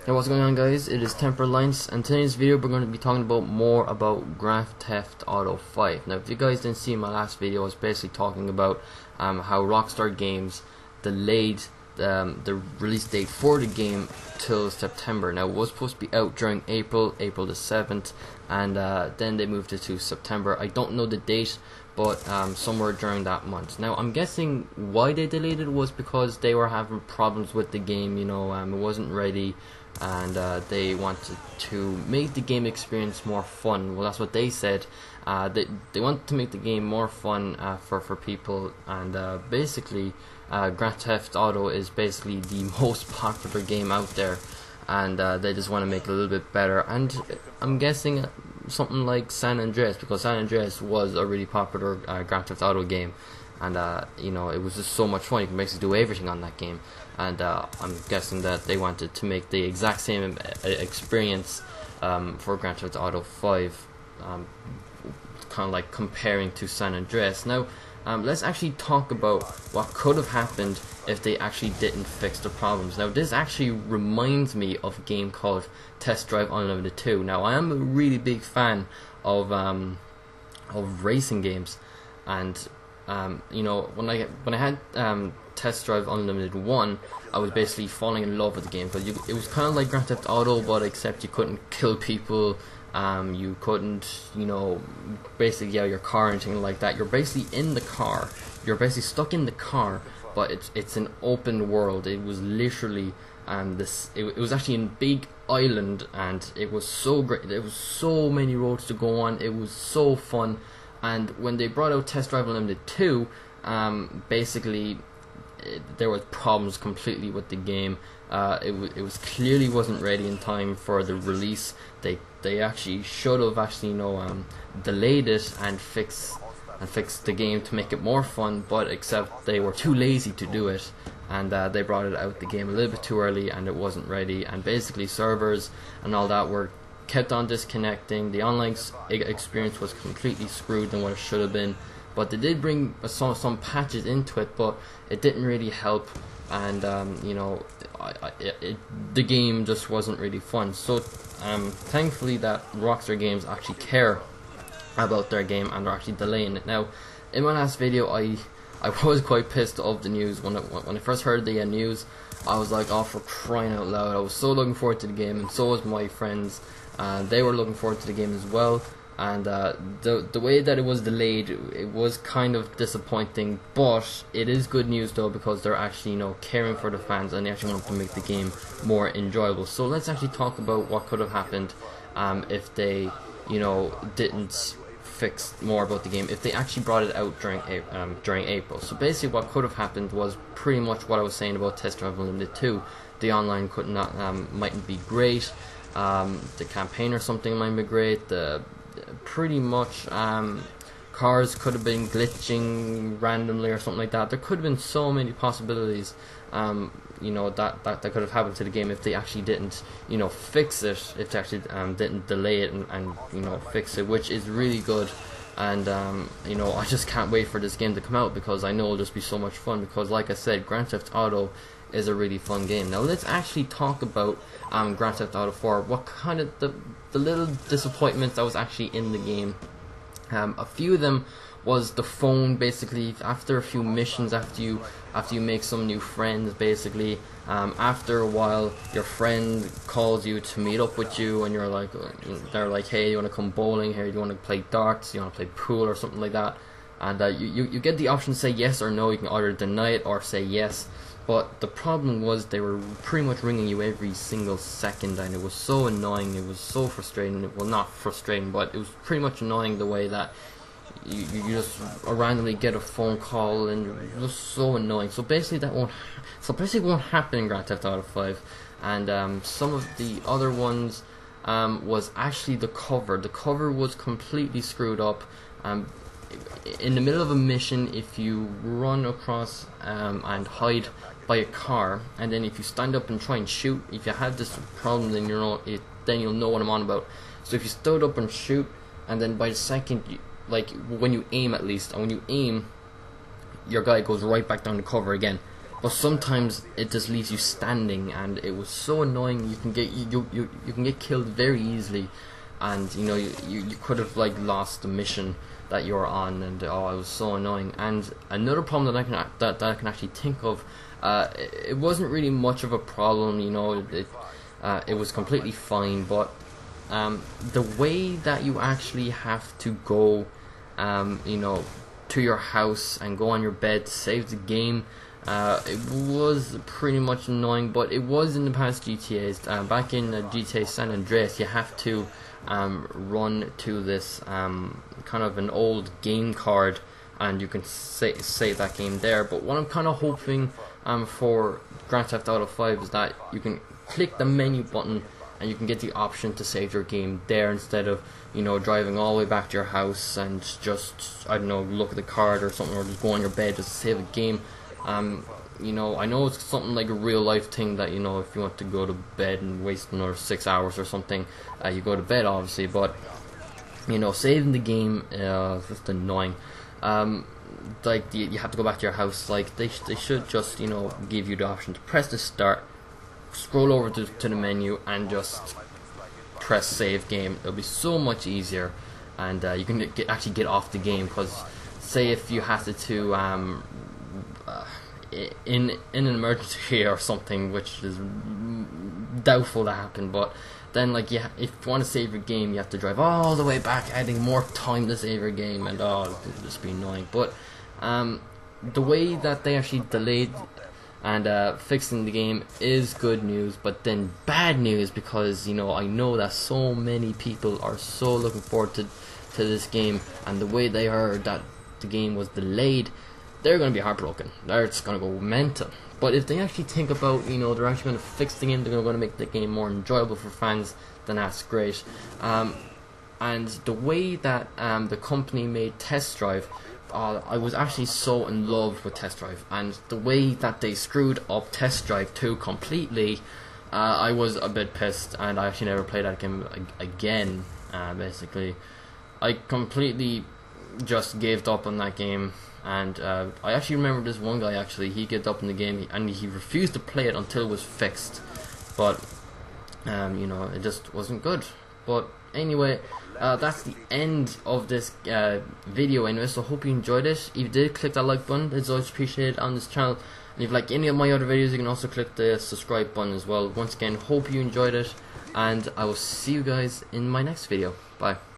Hey, what's going on, guys? It is TemperAlliance, and today's video we're going to be talking about more about Grand Theft Auto 5. Now, if you guys didn't see my last video, I was basically talking about how Rockstar Games delayed the release date for the game till September. Now, it was supposed to be out during April the 7th, and then they moved it to September. I don't know the date, but somewhere during that month. Now, I'm guessing why they delayed it was because they were having problems with the game. It wasn't ready, and they wanted to make the game experience more fun. Well, that's what they said. They wanted to make the game more fun for people, and basically Grand Theft Auto is basically the most popular game out there, and they just want to make it a little bit better. And I'm guessing something like San Andreas, because San Andreas was a really popular Grand Theft Auto game, and it was just so much fun. You can basically do everything on that game, and I'm guessing that they wanted to make the exact same experience for Grand Theft Auto 5, kind of like comparing to San Andreas. Now, let's actually talk about what could have happened if they actually didn't fix the problems. Now, this actually reminds me of a game called Test Drive Unlimited 2. Now, I am a really big fan of racing games, and when I had Test Drive Unlimited 1, I was basically falling in love with the game, because it was kind of like Grand Theft Auto, but except you couldn't kill people. You couldn't, basically get out your car or anything like that. You're basically in the car. You're basically stuck in the car, but it's an open world. It was literally it was actually a big island, and it was so great. There was so many roads to go on. It was so fun. And when they brought out Test Drive Unlimited 2, basically there was problems completely with the game. It was clearly wasn't ready in time for the release. They actually should have delayed it and fixed the game to make it more fun, but except they were too lazy to do it, and they brought it out the game a little bit too early, and it wasn't ready, and basically servers and all that were kept on disconnecting. The online experience was completely screwed than what it should have been. But they did bring some patches into it, but it didn't really help, and the game just wasn't really fun. So thankfully that Rockstar Games actually care about their game, and they're actually delaying it. Now, in my last video, I was quite pissed off the news. When I first heard the news, I was like, oh, for crying out loud. I was so looking forward to the game, and so was my friends. They were looking forward to the game as well. And the way that it was delayed, it was kind of disappointing, but it is good news though, because they're actually caring for the fans, and they actually want to make the game more enjoyable. So let's actually talk about what could have happened if they didn't fix more about the game, if they actually brought it out during April. So basically what could have happened was pretty much what I was saying about Test Drive Unlimited 2. The online mightn't be great, the campaign or something might be great, pretty much cars could have been glitching randomly or something like that. There could have been so many possibilities that could have happened to the game if they actually didn't fix it, if they actually didn't delay it and fix it, which is really good. And I just can't wait for this game to come out, because I know it'll just be so much fun, because like I said, Grand Theft Auto is a really fun game. Now let's actually talk about Grand Theft Auto 4. What kind of the little disappointments that was actually in the game. A few of them was the phone. Basically, after a few missions, after you make some new friends, basically after a while your friend calls you to meet up with you, and they're like, hey, you want to come bowling here, you want to play darts, you want to play pool or something like that, and you get the option to say yes or no. You can either deny it or say yes. But the problem was they were pretty much ringing you every single second, and it was so annoying. It was so frustrating. Well, not frustrating, but it was pretty much annoying the way that you just randomly get a phone call, and it was so annoying. So basically won't happen in Grand Theft Auto 5. And some of the other ones was actually the cover. The cover was completely screwed up. In the middle of a mission, if you run across and hide by a car, and then if you stand up and try and shoot, if you have this problem, then you'll know what I'm on about. So if you stood up and shoot, and then by the second, when you aim at least, and when you aim, your guy goes right back down the cover again. but sometimes it just leaves you standing, and it was so annoying. You can get killed very easily, and you know you could have like lost the mission that you're on, and oh, it was so annoying. And another problem that I can actually think of, it wasn't really much of a problem, you know, it was completely fine, but the way that you actually have to go, you know, to your house and go on your bed to save the game, it was pretty much annoying. But it was in the past GTAs. Back in GTA San Andreas, you have to run to this kind of an old game card, and you can save that game there. But what I'm kind of hoping for Grand Theft Auto 5 is that you can click the menu button and you can get the option to save your game there, instead of, you know, driving all the way back to your house and just, I don't know, look at the card or something, or just go on your bed just to save a game. You know, I know it's something like a real life thing that, you know, if you want to go to bed and waste another 6 hours or something, you go to bed obviously, but you know, saving the game is just annoying. Like you have to go back to your house. Like they should just, you know, give you the option to press the start, scroll over to the menu, and just press save game. It'll be so much easier, and you can actually get off the game. Because say if you have to in an emergency or something, which is doubtful to happen, but then like if you want to save your game, you have to drive all the way back, adding more time to save your game, and oh, it'll just be annoying. But the way that they actually delayed and fixing the game is good news, but then bad news, because, you know, I know that so many people are so looking forward to this game, and the way they heard that the game was delayed, they're going to be heartbroken. They're just going to go mental. But if they actually think about, you know, they're actually going to fix the game, they're going to make the game more enjoyable for fans, then that's great. And the way that the company made Test Drive, I was actually so in love with Test Drive, and the way that they screwed up Test Drive 2 completely, I was a bit pissed, and I actually never played that game again. Basically, I completely just gave up on that game. And I actually remember this one guy, actually, he gave up in the game, and he refused to play it until it was fixed. But you know, it just wasn't good. But anyway, that's the end of this video anyway, so I hope you enjoyed it. If you did, click that like button, it's always appreciated on this channel. And if you like any of my other videos, you can also click the subscribe button as well. Once again, hope you enjoyed it, and I will see you guys in my next video. Bye.